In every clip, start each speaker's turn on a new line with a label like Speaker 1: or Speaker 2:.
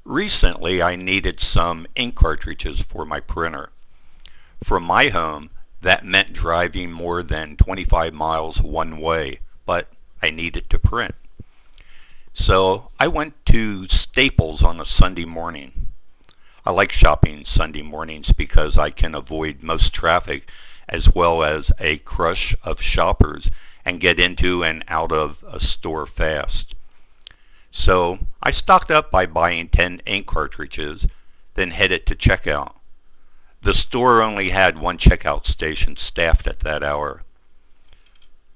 Speaker 1: Recently, I needed some ink cartridges for my printer. From my home, that meant driving more than 25 miles one way, but I needed to print. So I went to Staples on a Sunday morning. I like shopping Sunday mornings because I can avoid most traffic as well as a crush of shoppers and get into and out of a store fast. So I stocked up by buying 10 ink cartridges, then headed to checkout. The store only had one checkout station staffed at that hour.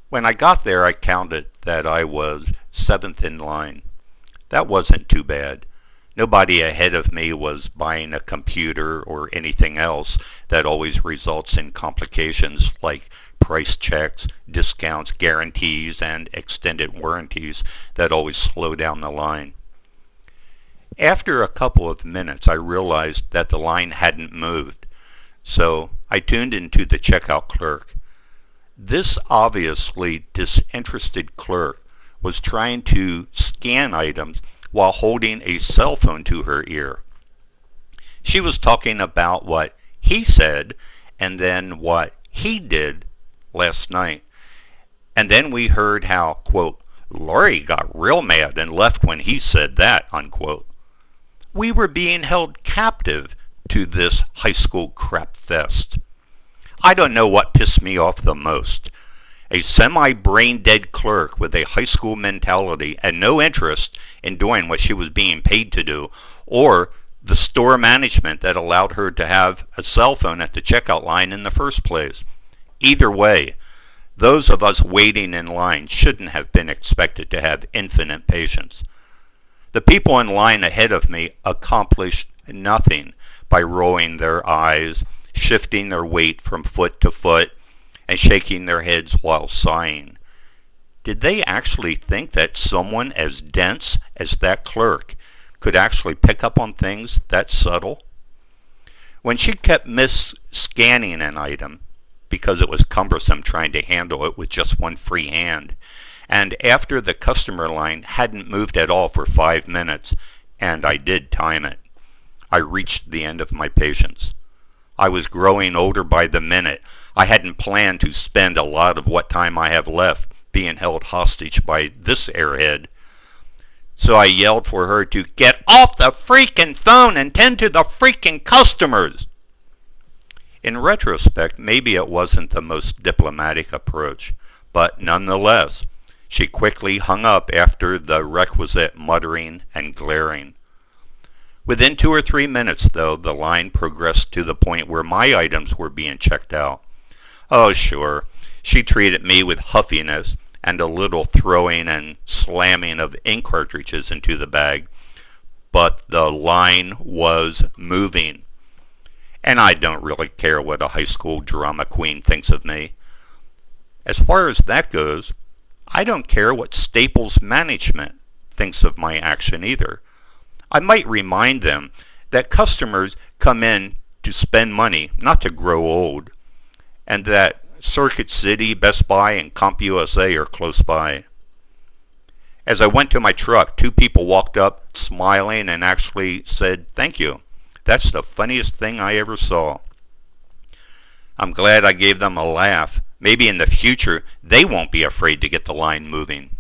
Speaker 1: When I got there, I counted that I was seventh in line. That wasn't too bad. Nobody ahead of me was buying a computer or anything else that always results in complications like price checks, discounts, guarantees, and extended warranties that always slow down the line. After a couple of minutes, I realized that the line hadn't moved, so I tuned into the checkout clerk. This obviously disinterested clerk was trying to scan items while holding a cell phone to her ear. She was talking about what he said and then what he did last night. And then we heard how, quote, Lori got real mad and left when he said that, unquote. We were being held captive to this high school crap fest. I don't know what pissed me off the most. A semi-brain-dead clerk with a high school mentality and no interest in doing what she was being paid to do, or the store management that allowed her to have a cell phone at the checkout line in the first place. Either way, those of us waiting in line shouldn't have been expected to have infinite patience. The people in line ahead of me accomplished nothing by rolling their eyes, shifting their weight from foot to foot, and shaking their heads while sighing. Did they actually think that someone as dense as that clerk could actually pick up on things that subtle? When she kept mis-scanning an item, because it was cumbersome trying to handle it with just one free hand, and after the customer line hadn't moved at all for 5 minutes, and I did time it, I reached the end of my patience. I was growing older by the minute. I hadn't planned to spend a lot of what time I have left being held hostage by this airhead. So I yelled for her to get off the freaking phone and tend to the freaking customers. In retrospect, maybe it wasn't the most diplomatic approach, but nonetheless, she quickly hung up after the requisite muttering and glaring. Within 2 or 3 minutes, though, the line progressed to the point where my items were being checked out. Oh, sure, she treated me with huffiness and a little throwing and slamming of ink cartridges into the bag, but the line was moving. And I don't really care what a high school drama queen thinks of me. As far as that goes, I don't care what Staples management thinks of my action either. I might remind them that customers come in to spend money, not to grow old, and that Circuit City, Best Buy, and CompUSA are close by. As I went to my truck, 2 people walked up, smiling, and actually said, "Thank you. That's the funniest thing I ever saw." I'm glad I gave them a laugh. Maybe in the future they won't be afraid to get the line moving.